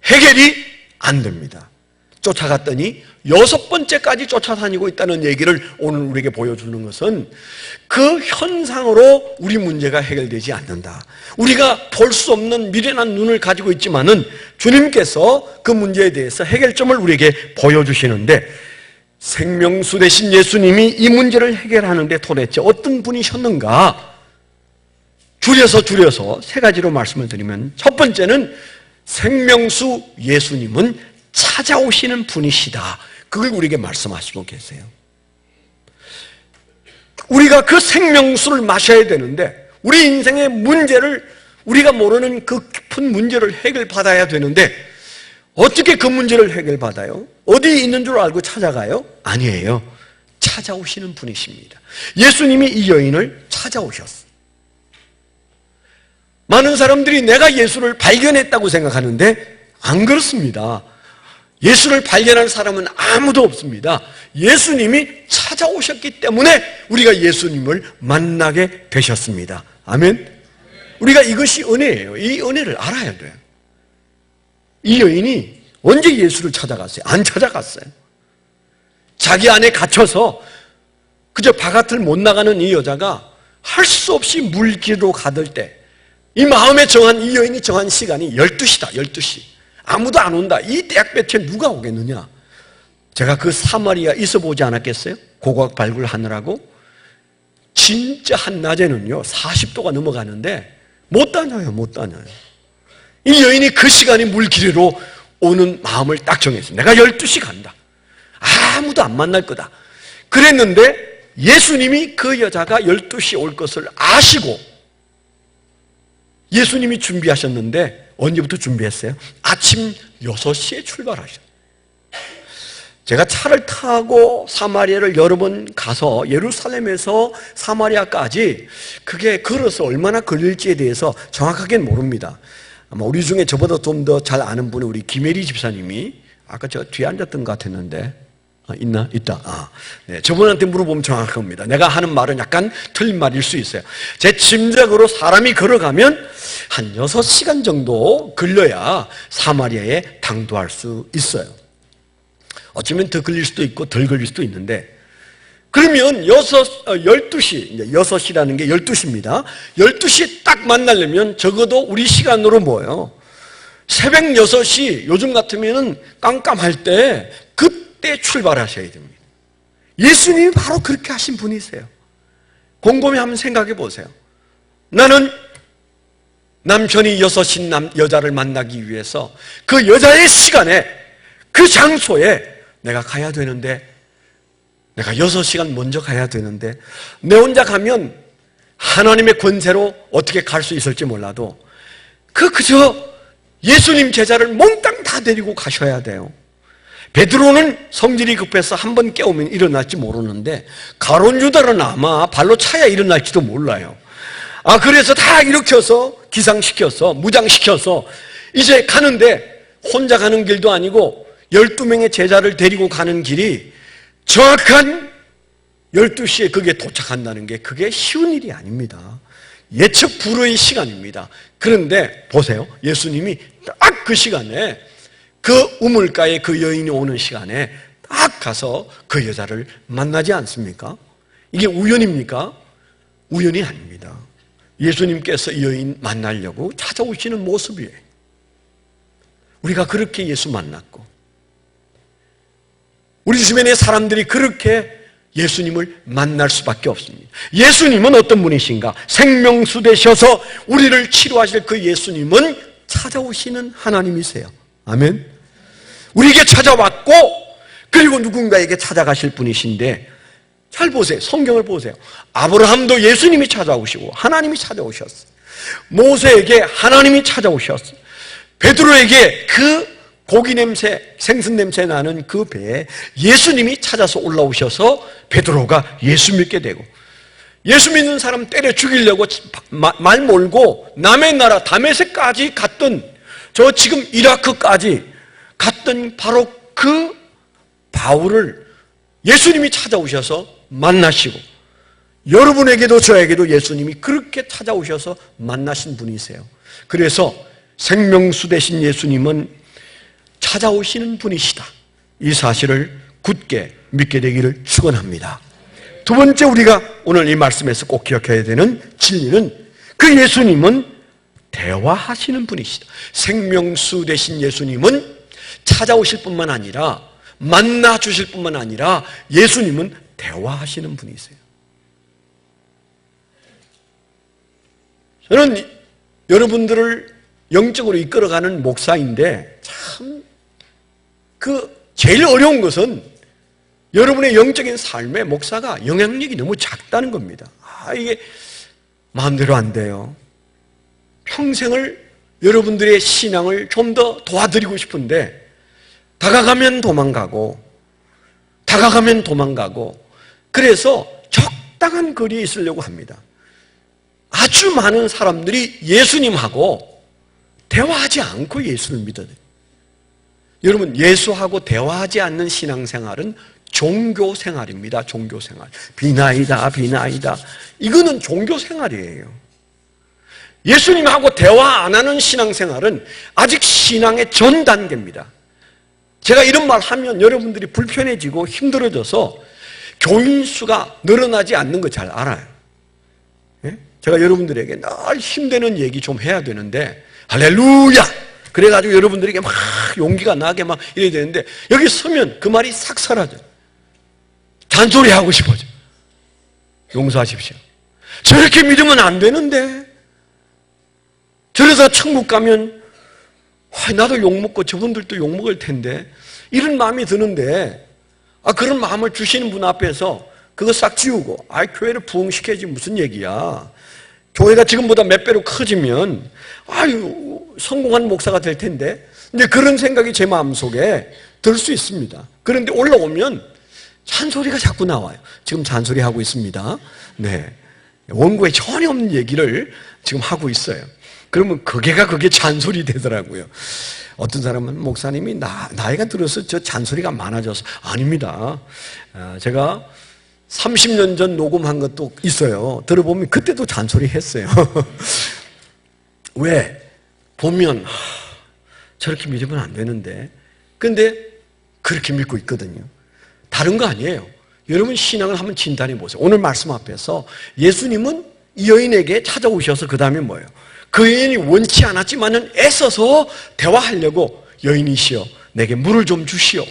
해결이 안 됩니다. 쫓아갔더니 6번째까지 쫓아다니고 있다는 얘기를 오늘 우리에게 보여주는 것은, 그 현상으로 우리 문제가 해결되지 않는다. 우리가 볼 수 없는 미련한 눈을 가지고 있지만은 주님께서 그 문제에 대해서 해결점을 우리에게 보여주시는데, 생명수 되신 예수님이 이 문제를 해결하는데 도대체 어떤 분이셨는가? 줄여서 3가지로 말씀을 드리면, 첫 번째는 생명수 예수님은 찾아오시는 분이시다. 그걸 우리에게 말씀하시고 계세요. 우리가 그 생명수를 마셔야 되는데, 우리 인생의 문제를, 우리가 모르는 그 깊은 문제를 해결받아야 되는데, 어떻게 그 문제를 해결받아요? 어디에 있는 줄 알고 찾아가요? 아니에요. 찾아오시는 분이십니다. 예수님이 이 여인을 찾아오셨어요. 많은 사람들이 내가 예수를 발견했다고 생각하는데 안 그렇습니다. 예수를 발견할 사람은 아무도 없습니다. 예수님이 찾아오셨기 때문에 우리가 예수님을 만나게 되셨습니다. 아멘. 우리가 이것이 은혜예요. 이 은혜를 알아야 돼요. 이 여인이 언제 예수를 찾아갔어요? 안 찾아갔어요. 자기 안에 갇혀서 그저 바깥을 못 나가는 이 여자가 할 수 없이 물길로 가들 때, 이 마음에 정한, 이 여인이 정한 시간이 12시다, 12시. 아무도 안 온다. 이 대학볕에 누가 오겠느냐? 제가 그 사마리아 있어 보지 않았겠어요? 고각 발굴하느라고? 진짜 한낮에는요, 40도가 넘어가는데 못 다녀요, 못 다녀요. 이 여인이 그 시간이 물길로 오는 마음을 딱 정했어요. 내가 12시 간다. 아무도 안 만날 거다. 그랬는데 예수님이 그 여자가 12시에 올 것을 아시고 예수님이 준비하셨는데 언제부터 준비했어요? 아침 6시에 출발하셨어요. 제가 차를 타고 사마리아를 여러 번 가서 예루살렘에서 사마리아까지 그게 걸어서 얼마나 걸릴지에 대해서 정확하게는 모릅니다. 아마 우리 중에 저보다 좀 더 잘 아는 분이 우리 김혜리 집사님이 아까 저 뒤에 앉았던 것 같았는데 있나? 있다. 네, 저분한테 물어보면 정확할 겁니다. 내가 하는 말은 약간 틀린 말일 수 있어요. 제 짐작으로 사람이 걸어가면 한 6시간 정도 걸려야 사마리아에 당도할 수 있어요. 어쩌면 더 걸릴 수도 있고 덜 걸릴 수도 있는데, 그러면 12시, 이제 6시라는 게 12시입니다. 12시에 딱 만나려면 적어도 우리 시간으로 뭐예요? 새벽 6시, 요즘 같으면 깜깜할 때 그때 출발하셔야 됩니다. 예수님이 바로 그렇게 하신 분이세요. 곰곰이 한번 생각해 보세요. 나는 남편이 6인 여자를 만나기 위해서 그 여자의 시간에 그 장소에 내가 가야 되는데, 내가 6시간 먼저 가야 되는데, 내 혼자 가면 하나님의 권세로 어떻게 갈 수 있을지 몰라도 그저 예수님 제자를 몽땅 다 데리고 가셔야 돼요. 베드로는 성질이 급해서 한 번 깨우면 일어날지 모르는데 가룟 유다는 아마 발로 차야 일어날지도 몰라요. 그래서 다 일으켜서 기상시켜서 무장시켜서 이제 가는데, 혼자 가는 길도 아니고 12명의 제자를 데리고 가는 길이 정확한 12시에 그게 도착한다는 게 그게 쉬운 일이 아닙니다. 예측 불허의 시간입니다. 그런데 보세요. 예수님이 딱 그 시간에, 그 우물가에 그 여인이 오는 시간에 딱 가서 그 여자를 만나지 않습니까? 이게 우연입니까? 우연이 아닙니다. 예수님께서 이 여인 만나려고 찾아오시는 모습이에요. 우리가 그렇게 예수 만났고, 우리 주변의 사람들이 그렇게 예수님을 만날 수밖에 없습니다. 예수님은 어떤 분이신가? 생명수 되셔서 우리를 치료하실 그 예수님은 찾아오시는 하나님이세요. 아멘. 우리에게 찾아왔고, 그리고 누군가에게 찾아가실 분이신데, 잘 보세요. 성경을 보세요. 아브라함도 예수님이 찾아오시고 하나님이 찾아오셨어요. 모세에게 하나님이 찾아오셨어요. 베드로에게 그 고기 냄새, 생선 냄새 나는 그 배에 예수님이 찾아서 올라오셔서 베드로가 예수 믿게 되고, 예수 믿는 사람 때려 죽이려고 말 몰고 남의 나라 다메섹까지 갔던, 저 지금 이라크까지 갔던 바로 그 바울을 예수님이 찾아오셔서 만나시고, 여러분에게도 저에게도 예수님이 그렇게 찾아오셔서 만나신 분이세요. 그래서 생명수 되신 예수님은 찾아오시는 분이시다. 이 사실을 굳게 믿게 되기를 축원합니다. 두 번째, 우리가 오늘 이 말씀에서 꼭 기억해야 되는 진리는, 그 예수님은 대화하시는 분이시다. 생명수 되신 예수님은 찾아오실 뿐만 아니라, 만나 주실 뿐만 아니라 예수님은 대화하시는 분이세요. 저는 여러분들을 영적으로 이끌어가는 목사인데, 참 제일 어려운 것은 여러분의 영적인 삶에 목사가 영향력이 너무 작다는 겁니다. 이게 마음대로 안 돼요. 평생을 여러분들의 신앙을 좀 더 도와드리고 싶은데 다가가면 도망가고 그래서 적당한 거리에 있으려고 합니다. 아주 많은 사람들이 예수님하고 대화하지 않고 예수를 믿어요. 여러분, 예수하고 대화하지 않는 신앙생활은 종교생활입니다. 종교생활. 비나이다, 비나이다. 이거는 종교생활이에요. 예수님하고 대화 안 하는 신앙생활은 아직 신앙의 전 단계입니다. 제가 이런 말 하면 여러분들이 불편해지고 힘들어져서 교인 수가 늘어나지 않는 거 잘 알아요. 예? 제가 여러분들에게 늘 힘되는 얘기 좀 해야 되는데, 할렐루야! 그래가지고 여러분들에게 막 용기가 나게 막 이래야 되는데, 여기 서면 그 말이 싹 사라져요. 잔소리하고 싶어져. 용서하십시오. 저렇게 믿으면 안 되는데, 저러다 천국 가면 나도 욕먹고 저분들도 욕먹을 텐데, 이런 마음이 드는데, 그런 마음을 주시는 분 앞에서 그거 싹 지우고, 교회를 부흥시켜야지 무슨 얘기야. 교회가 지금보다 몇 배로 커지면 성공한 목사가 될 텐데, 이제 그런 생각이 제 마음속에 들 수 있습니다. 그런데 올라오면 잔소리가 자꾸 나와요. 지금 잔소리하고 있습니다. 네, 원고에 전혀 없는 얘기를 지금 하고 있어요. 그러면 그게 잔소리 되더라고요. 어떤 사람은 목사님이 나이가 들어서 저 잔소리가 많아져서. 아닙니다. 제가 30년 전 녹음한 것도 있어요. 들어보면 그때도 잔소리 했어요. 왜? 보면 저렇게 믿으면 안 되는데, 근데 그렇게 믿고 있거든요. 다른 거 아니에요. 여러분, 신앙을 한번 진단해 보세요. 오늘 말씀 앞에서 예수님은 이 여인에게 찾아오셔서 그 다음에 뭐예요? 그 여인이 원치 않았지만은 애써서 대화하려고, 여인이시여 내게 물을 좀 주시오,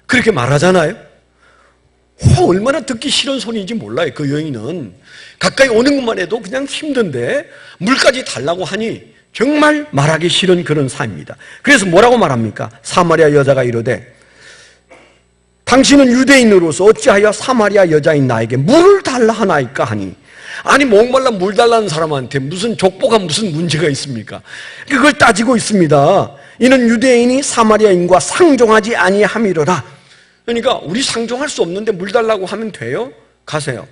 그렇게 말하잖아요. 얼마나 듣기 싫은 소리인지 몰라요. 그 여인은 가까이 오는 것만 해도 그냥 힘든데 물까지 달라고 하니 정말 말하기 싫은 그런 삶입니다. 그래서 뭐라고 말합니까? 사마리아 여자가 이르되 당신은 유대인으로서 어찌하여 사마리아 여자인 나에게 물을 달라 하나이까 하니. 아니, 목말라 물 달라는 사람한테 무슨 족보가 무슨 문제가 있습니까? 그걸 따지고 있습니다. 이는 유대인이 사마리아인과 상종하지 아니함이로라. 그러니까 우리 상종할 수 없는데 물 달라고 하면 돼요? 가세요.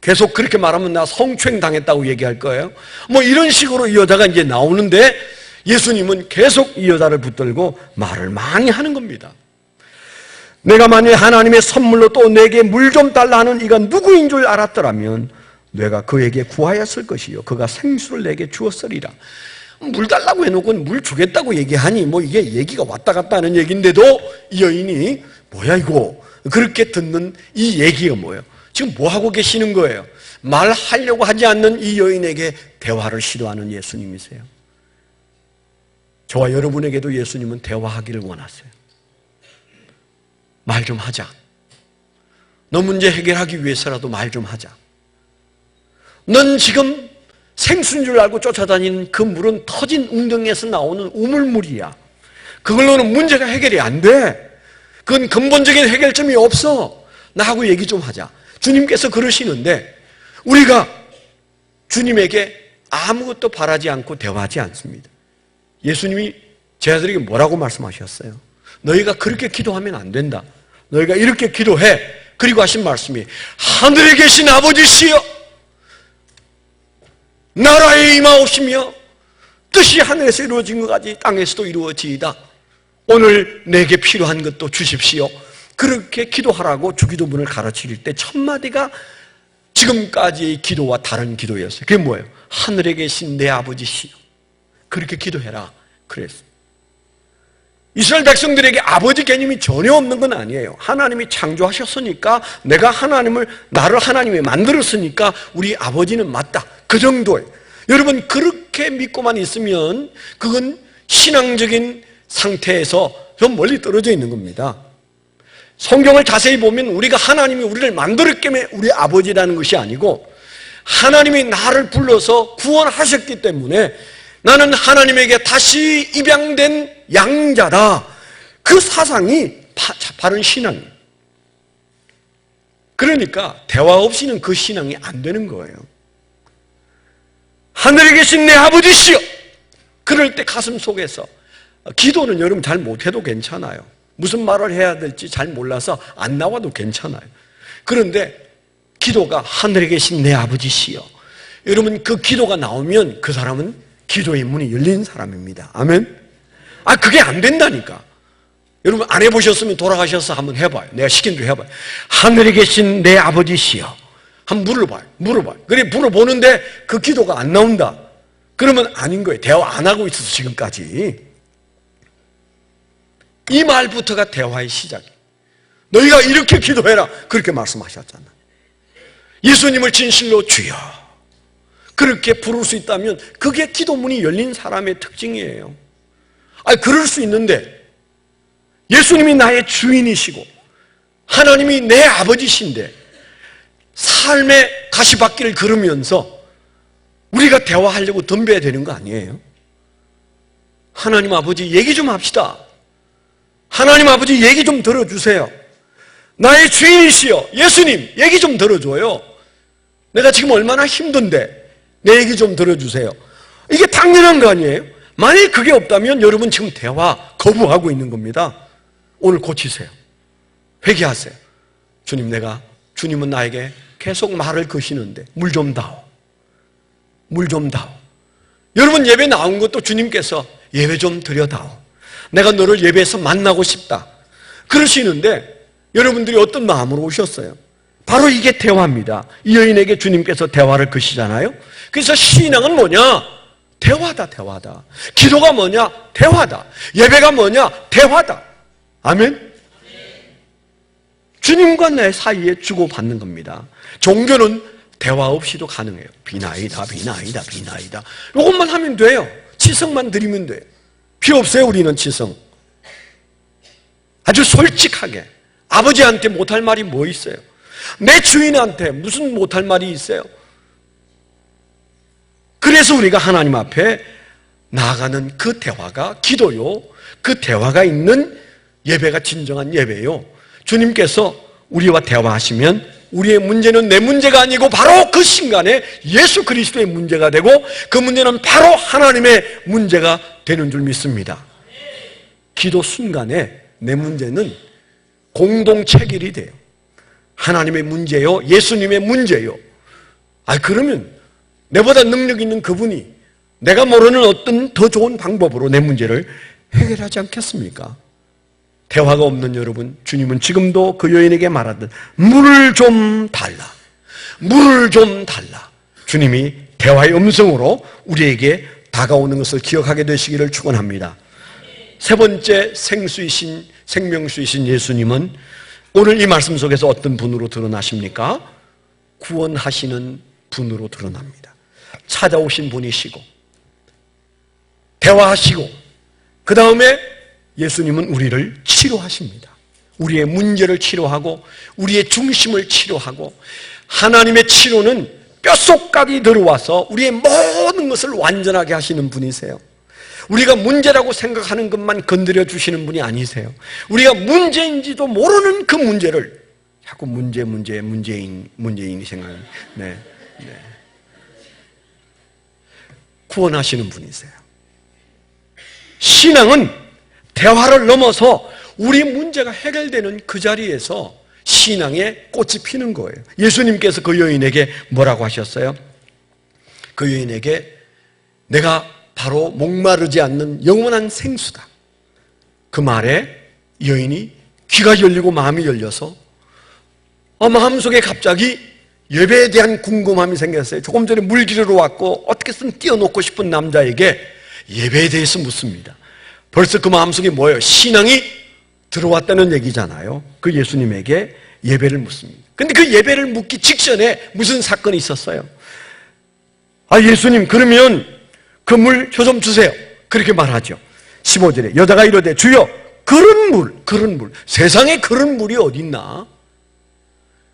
계속 그렇게 말하면 나 성추행 당했다고 얘기할 거예요. 뭐 이런 식으로 이 여자가 이제 나오는데, 예수님은 계속 이 여자를 붙들고 말을 많이 하는 겁니다. 내가 만일 하나님의 선물로 또 내게 물 좀 달라 하는 이가 누구인 줄 알았더라면 내가 그에게 구하였을 것이요 그가 생수를 내게 주었으리라. 물 달라고 해놓고 물 주겠다고 얘기하니 뭐 이게 얘기가 왔다 갔다 하는 얘기인데도 이 여인이 뭐야 이거, 그렇게 듣는 이 얘기가 뭐예요? 지금 뭐 하고 계시는 거예요? 말하려고 하지 않는 이 여인에게 대화를 시도하는 예수님이세요. 저와 여러분에게도 예수님은 대화하기를 원하세요. 말 좀 하자. 너 문제 해결하기 위해서라도 말 좀 하자. 넌 지금 생수인 줄 알고 쫓아다니는 그 물은 터진 웅덩이에서 나오는 우물물이야. 그걸로는 문제가 해결이 안 돼. 그건 근본적인 해결점이 없어. 나하고 얘기 좀 하자. 주님께서 그러시는데 우리가 주님에게 아무것도 바라지 않고 대화하지 않습니다. 예수님이 제자들에게 뭐라고 말씀하셨어요? 너희가 그렇게 기도하면 안 된다. 너희가 이렇게 기도해. 그리고 하신 말씀이 하늘에 계신 아버지시여 나라에 임하옵시며 뜻이 하늘에서 이루어진 것 같이 땅에서도 이루어지이다. 오늘 내게 필요한 것도 주십시오. 그렇게 기도하라고 주기도문을 가르칠 때 첫 마디가 지금까지의 기도와 다른 기도였어요. 그게 뭐예요? 하늘에 계신 내 아버지시여 그렇게 기도해라 그랬어요. 이스라엘 백성들에게 아버지 개념이 전혀 없는 건 아니에요. 하나님이 창조하셨으니까, 내가 나를 하나님이 만들었으니까 우리 아버지는 맞다, 그 정도예요. 여러분, 그렇게 믿고만 있으면 그건 신앙적인 상태에서 좀 멀리 떨어져 있는 겁니다. 성경을 자세히 보면 우리가 하나님이 우리를 만들었기 때문에 우리 아버지라는 것이 아니고, 하나님이 나를 불러서 구원하셨기 때문에 나는 하나님에게 다시 입양된 양자다. 그 사상이 바른 신앙이에요. 그러니까 대화 없이는 그 신앙이 안 되는 거예요. 하늘에 계신 내 아버지시여. 그럴 때 가슴 속에서, 기도는 여러분 잘 못해도 괜찮아요. 무슨 말을 해야 될지 잘 몰라서 안 나와도 괜찮아요. 그런데 기도가 하늘에 계신 내 아버지시여, 여러분, 그 기도가 나오면 그 사람은 기도의 문이 열린 사람입니다. 아멘? 그게 안 된다니까. 여러분, 안 해보셨으면 돌아가셔서 한번 해봐요. 내가 시킨 대로 해봐요. 하늘에 계신 내 아버지시여. 한번 물어봐요. 그래, 물어보는데 그 기도가 안 나온다. 그러면 아닌 거예요. 대화 안 하고 있어서 지금까지. 이 말부터가 대화의 시작이에요. 너희가 이렇게 기도해라. 그렇게 말씀하셨잖아요. 예수님을 진실로 주여. 그렇게 부를 수 있다면 그게 기도문이 열린 사람의 특징이에요. 그럴 수 있는데 예수님이 나의 주인이시고 하나님이 내 아버지신데 삶의 가시밭길을 걸으면서 우리가 대화하려고 덤벼야 되는 거 아니에요? 하나님 아버지 얘기 좀 합시다. 하나님 아버지 얘기 좀 들어주세요. 나의 주인이시여 예수님 얘기 좀 들어줘요. 내가 지금 얼마나 힘든데 내 얘기 좀 들어주세요. 이게 당연한 거 아니에요? 만일 그게 없다면 여러분 지금 대화 거부하고 있는 겁니다. 오늘 고치세요. 회개하세요. 주님은 나에게 계속 말을 거시는데 물 좀 다오. 물 좀 다오. 여러분 예배 나온 것도 주님께서 예배 좀 드려다오. 내가 너를 예배에서 만나고 싶다. 그러시는데 여러분들이 어떤 마음으로 오셨어요? 바로 이게 대화입니다. 이 여인에게 주님께서 대화를 거시잖아요. 그래서 신앙은 뭐냐? 대화다. 기도가 뭐냐? 대화다. 예배가 뭐냐? 대화다. 아멘? 주님과 내 사이에 주고받는 겁니다. 종교는 대화 없이도 가능해요. 비나이다. 이것만 하면 돼요. 치성만 드리면 돼요. 필요 없어요. 우리는 치성. 아주 솔직하게 아버지한테 못할 말이 뭐 있어요? 내 주인한테 무슨 못할 말이 있어요? 그래서 우리가 하나님 앞에 나아가는 그 대화가 기도요. 그 대화가 있는 예배가 진정한 예배요. 주님께서 우리와 대화하시면 우리의 문제는 내 문제가 아니고 바로 그 순간에 예수 그리스도의 문제가 되고 그 문제는 바로 하나님의 문제가 되는 줄 믿습니다. 기도 순간에 내 문제는 공동 체결이 돼요. 하나님의 문제요, 예수님의 문제요. 그러면 내보다 능력 있는 그분이 내가 모르는 어떤 더 좋은 방법으로 내 문제를 해결하지 않겠습니까? 대화가 없는 여러분, 주님은 지금도 그 여인에게 말하듯 물을 좀 달라. 주님이 대화의 음성으로 우리에게 다가오는 것을 기억하게 되시기를 축원합니다. 세 번째 생명수이신 예수님은 오늘 이 말씀 속에서 어떤 분으로 드러나십니까? 구원하시는 분으로 드러납니다. 찾아오신 분이시고 대화하시고 그 다음에 예수님은 우리를 치료하십니다. 우리의 문제를 치료하고 우리의 중심을 치료하고 하나님의 치료는 뼛속까지 들어와서 우리의 모든 것을 완전하게 하시는 분이세요. 우리가 문제라고 생각하는 것만 건드려 주시는 분이 아니세요. 우리가 문제인지도 모르는 그 문제를 자꾸 문제인이 생각하는 구원하시는 분이세요. 신앙은 대화를 넘어서 우리 문제가 해결되는 그 자리에서 신앙의 꽃이 피는 거예요. 예수님께서 그 여인에게 뭐라고 하셨어요? 그 여인에게 내가 바로 목마르지 않는 영원한 생수다. 그 말에 여인이 귀가 열리고 마음이 열려서 마음속에 갑자기 예배에 대한 궁금함이 생겼어요. 조금 전에 물 기르러 왔고 어떻게든 뛰어놓고 싶은 남자에게 예배에 대해서 묻습니다. 벌써 그 마음속에 뭐예요? 신앙이 들어왔다는 얘기잖아요. 그 예수님에게 예배를 묻습니다. 근데 그 예배를 묻기 직전에 무슨 사건이 있었어요? 예수님 그러면 그 물 저 좀 주세요. 그렇게 말하죠. 15절에 여자가 이르되 주여 그런 물 세상에 그런 물이 어딨나?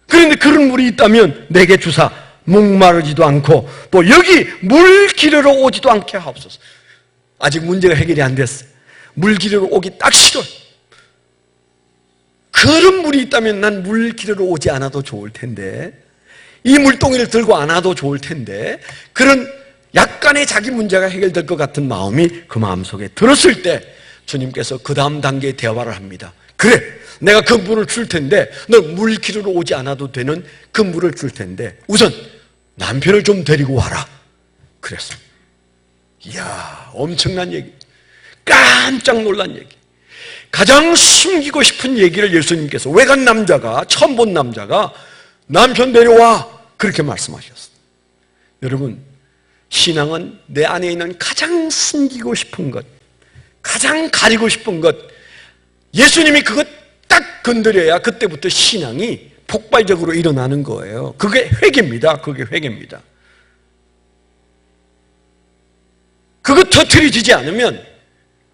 그런데 그런 물이 있다면 내게 주사 목마르지도 않고 또 여기 물 기르러 오지도 않게 하옵소서. 아직 문제가 해결이 안 됐어요. 물 기르러 오기 딱 싫어요. 그런 물이 있다면 난 물 기르러 오지 않아도 좋을 텐데 이 물동이를 들고 안 와도 좋을 텐데 그런 약간의 자기 문제가 해결될 것 같은 마음이 그 마음속에 들었을 때 주님께서 그 다음 단계의 대화를 합니다. 그래 내가 그 물을 줄 텐데 너 물 기르러 오지 않아도 되는 그 물을 줄 텐데 우선 남편을 좀 데리고 와라. 그랬습니다. 이야, 엄청난 얘기. 깜짝 놀란 얘기. 가장 숨기고 싶은 얘기를 예수님께서 외간 남자가, 처음 본 남자가 남편 데려와, 그렇게 말씀하셨어요. 여러분, 신앙은 내 안에 있는 가장 숨기고 싶은 것, 가장 가리고 싶은 것, 예수님이 그것 딱 건드려야 그때부터 신앙이 폭발적으로 일어나는 거예요. 그게 회개입니다. 그게 회개입니다. 그거 터트려지지 않으면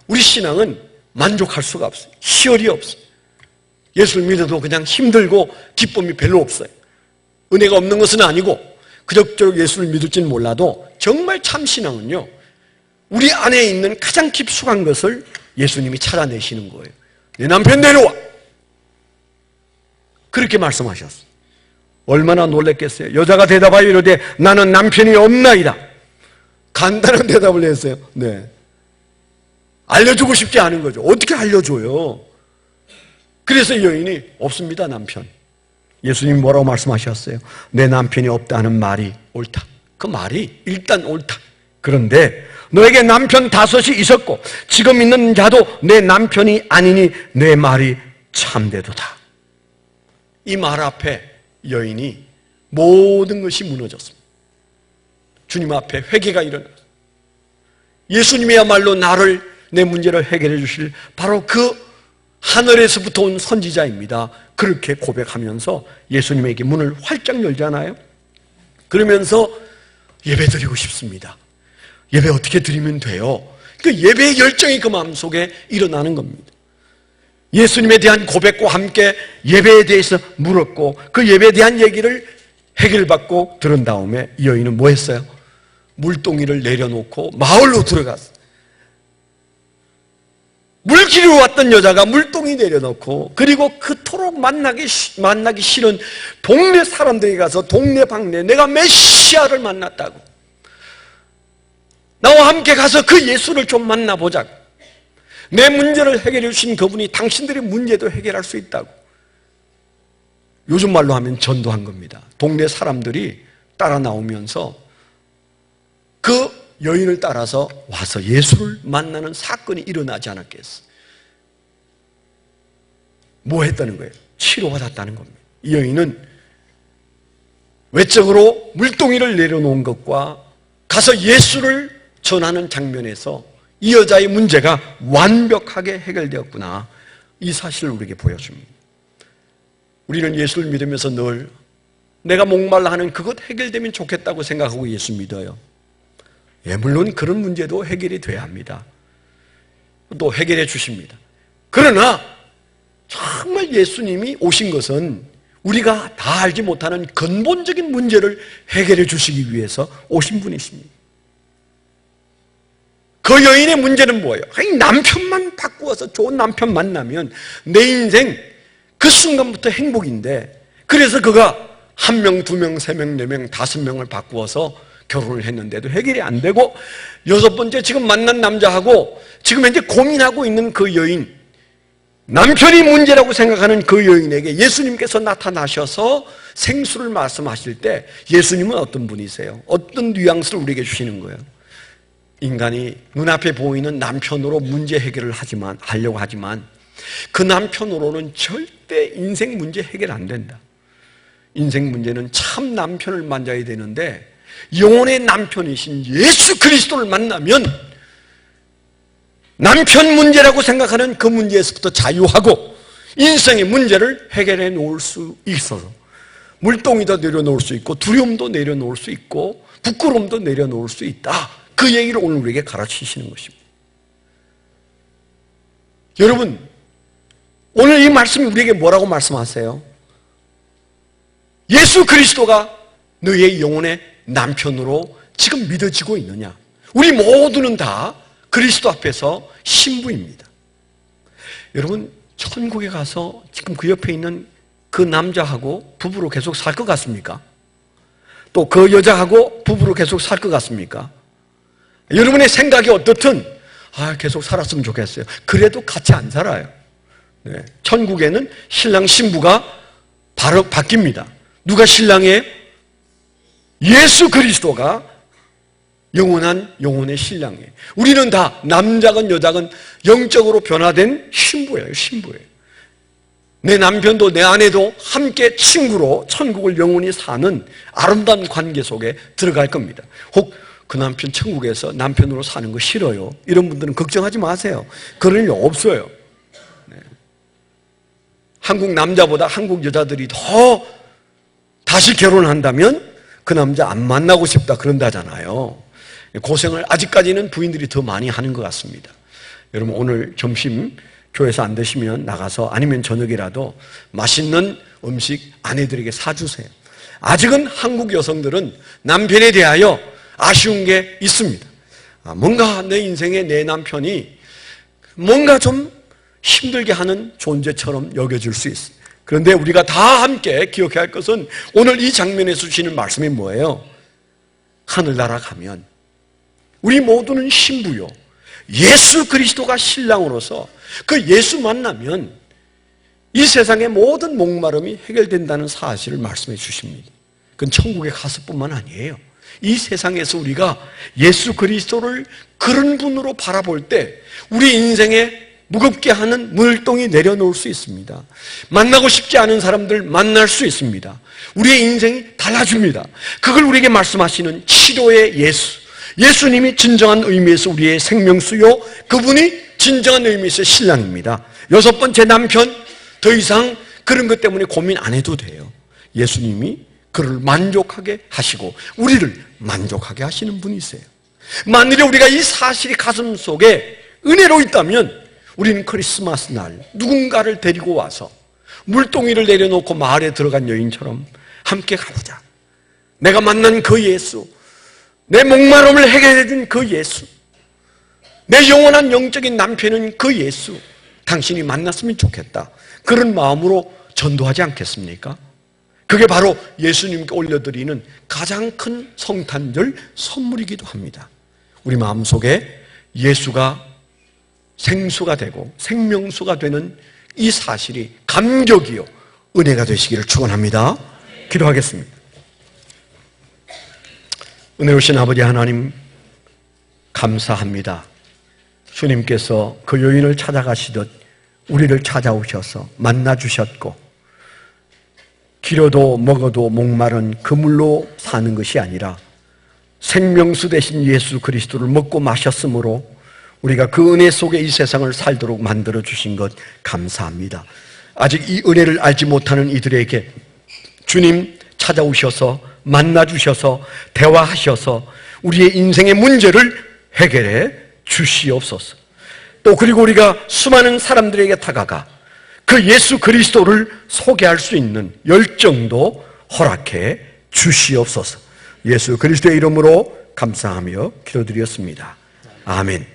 우리 신앙은 만족할 수가 없어요. 희열이 없어요. 예수를 믿어도 그냥 힘들고 기쁨이 별로 없어요. 은혜가 없는 것은 아니고 그럭저럭 예수를 믿을지는 몰라도 정말 참 신앙은요, 우리 안에 있는 가장 깊숙한 것을 예수님이 찾아내시는 거예요. 내 남편 데려와, 그렇게 말씀하셨어요. 얼마나 놀랬겠어요. 여자가 대답하여 이르되 나는 남편이 없나이다. 간단한 대답을 했어요. 네. 알려주고 싶지 않은 거죠. 어떻게 알려줘요? 그래서 여인이 없습니다, 남편. 예수님 뭐라고 말씀하셨어요? 내 남편이 없다는 말이 옳다. 그 말이 일단 옳다. 그런데 너에게 남편 5이 있었고 지금 있는 자도 내 남편이 아니니 내 말이 참되도다. 이 말 앞에 여인이 모든 것이 무너졌습니다. 주님 앞에 회개가 일어났어요. 예수님이야말로 내 문제를 해결해 주실 바로 그 하늘에서부터 온 선지자입니다. 그렇게 고백하면서 예수님에게 문을 활짝 열잖아요. 그러면서 예배 드리고 싶습니다. 예배 어떻게 드리면 돼요? 그 예배의 열정이 그 마음속에 일어나는 겁니다. 예수님에 대한 고백과 함께 예배에 대해서 물었고 그 예배에 대한 얘기를 해결받고 들은 다음에 이 여인은 뭐 했어요? 물동이를 내려놓고 마을로 들어갔어요. 물길로 왔던 여자가 물동이 내려놓고 그리고 그토록 만나기 싫은 동네 사람들이 가서 동네 방네 내가 메시아를 만났다고, 나와 함께 가서 그 예수를 좀 만나보자고, 내 문제를 해결해 주신 그분이 당신들의 문제도 해결할 수 있다고, 요즘 말로 하면 전도한 겁니다. 동네 사람들이 따라 나오면서 그 여인을 따라서 와서 예수를 만나는 사건이 일어나지 않았겠어. 뭐 했다는 거예요? 치료받았다는 겁니다. 이 여인은 외적으로 물동이를 내려놓은 것과 가서 예수를 전하는 장면에서 이 여자의 문제가 완벽하게 해결되었구나, 이 사실을 우리에게 보여줍니다. 우리는 예수를 믿으면서 늘 내가 목말라 하는 그것 해결되면 좋겠다고 생각하고 예수 믿어요. 예, 물론 그런 문제도 해결이 돼야 합니다. 또 해결해 주십니다. 그러나 정말 예수님이 오신 것은 우리가 다 알지 못하는 근본적인 문제를 해결해 주시기 위해서 오신 분이십니다. 그 여인의 문제는 뭐예요? 아니, 남편만 바꾸어서 좋은 남편 만나면 내 인생 그 순간부터 행복인데, 그래서 그가 1명, 2명, 3명, 4명, 5명을 바꾸어서 결혼을 했는데도 해결이 안 되고, 6번째 지금 만난 남자하고 지금 현재 고민하고 있는 그 여인, 남편이 문제라고 생각하는 그 여인에게 예수님께서 나타나셔서 생수를 말씀하실 때 예수님은 어떤 분이세요? 어떤 뉘앙스를 우리에게 주시는 거예요? 인간이 눈앞에 보이는 남편으로 문제 해결을 하려고 하지만 그 남편으로는 절대 인생 문제 해결 안 된다. 인생 문제는 참 남편을 만나야 되는데 영혼의 남편이신 예수 그리스도를 만나면 남편 문제라고 생각하는 그 문제에서부터 자유하고 인생의 문제를 해결해 놓을 수 있어서 물동이도 내려놓을 수 있고 두려움도 내려놓을 수 있고 부끄러움도 내려놓을 수 있다. 그 얘기를 오늘 우리에게 가르치시는 것입니다. 여러분, 오늘 이 말씀이 우리에게 뭐라고 말씀하세요? 예수 그리스도가 너의 영혼의 남편으로 지금 믿어지고 있느냐? 우리 모두는 다 그리스도 앞에서 신부입니다. 여러분, 천국에 가서 지금 그 옆에 있는 그 남자하고 부부로 계속 살 것 같습니까? 또 그 여자하고 부부로 계속 살 것 같습니까? 여러분의 생각이 어떻든 계속 살았으면 좋겠어요. 그래도 같이 안 살아요. 네. 천국에는 신랑 신부가 바로 바뀝니다. 누가 신랑이에요? 예수 그리스도가 영원한 영혼의 신랑이에요. 우리는 다 남자건 여자건 영적으로 변화된 신부예요. 신부예요. 내 남편도 내 아내도 함께 친구로 천국을 영원히 사는 아름다운 관계 속에 들어갈 겁니다. 혹 그 남편 천국에서 남편으로 사는 거 싫어요, 이런 분들은 걱정하지 마세요. 그럴 일 없어요. 네. 한국 남자보다 한국 여자들이 더 다시 결혼한다면 그 남자 안 만나고 싶다 그런다잖아요. 고생을 아직까지는 부인들이 더 많이 하는 것 같습니다. 여러분, 오늘 점심 교회에서 안 드시면 나가서 아니면 저녁이라도 맛있는 음식 아내들에게 사주세요. 아직은 한국 여성들은 남편에 대하여 아쉬운 게 있습니다. 뭔가 내 인생에 내 남편이 뭔가 좀 힘들게 하는 존재처럼 여겨질 수 있어요. 그런데 우리가 다 함께 기억해야 할 것은 오늘 이 장면에서 주시는 말씀이 뭐예요? 하늘나라 가면 우리 모두는 신부요, 예수 그리스도가 신랑으로서 그 예수 만나면 이 세상의 모든 목마름이 해결된다는 사실을 말씀해 주십니다. 그건 천국에 가서뿐만 아니에요. 이 세상에서 우리가 예수 그리스도를 그런 분으로 바라볼 때 우리 인생에 무겁게 하는 물동이 내려놓을 수 있습니다. 만나고 싶지 않은 사람들 만날 수 있습니다. 우리의 인생이 달라집니다. 그걸 우리에게 말씀하시는 치료의 예수, 예수님이 진정한 의미에서 우리의 생명수요, 그분이 진정한 의미에서 신랑입니다. 여섯 번째, 남편. 더 이상 그런 것 때문에 고민 안 해도 돼요. 예수님이 그를 만족하게 하시고 우리를 만족하게 하시는 분이세요. 만일에 우리가 이 사실이 가슴 속에 은혜로 있다면 우리는 크리스마스 날 누군가를 데리고 와서 물동이를 내려놓고 마을에 들어간 여인처럼 함께 가보자. 내가 만난 그 예수, 내 목마름을 해결해 준 그 예수, 내 영원한 영적인 남편은 그 예수, 당신이 만났으면 좋겠다. 그런 마음으로 전도하지 않겠습니까? 그게 바로 예수님께 올려드리는 가장 큰 성탄절 선물이기도 합니다. 우리 마음속에 예수가 생수가 되고 생명수가 되는 이 사실이 감격이요, 은혜가 되시기를 축원합니다. 기도하겠습니다. 은혜로우신 아버지 하나님, 감사합니다. 주님께서 그 여인을 찾아가시듯 우리를 찾아오셔서 만나주셨고, 기려도 먹어도 목마른 그물로 사는 것이 아니라 생명수 되신 예수 그리스도를 먹고 마셨으므로 우리가 그 은혜 속에 이 세상을 살도록 만들어주신 것 감사합니다. 아직 이 은혜를 알지 못하는 이들에게 주님 찾아오셔서 만나주셔서 대화하셔서 우리의 인생의 문제를 해결해 주시옵소서. 또 그리고 우리가 수많은 사람들에게 다가가 그 예수 그리스도를 소개할 수 있는 열정도 허락해 주시옵소서. 예수 그리스도의 이름으로 감사하며 기도드렸습니다. 아멘.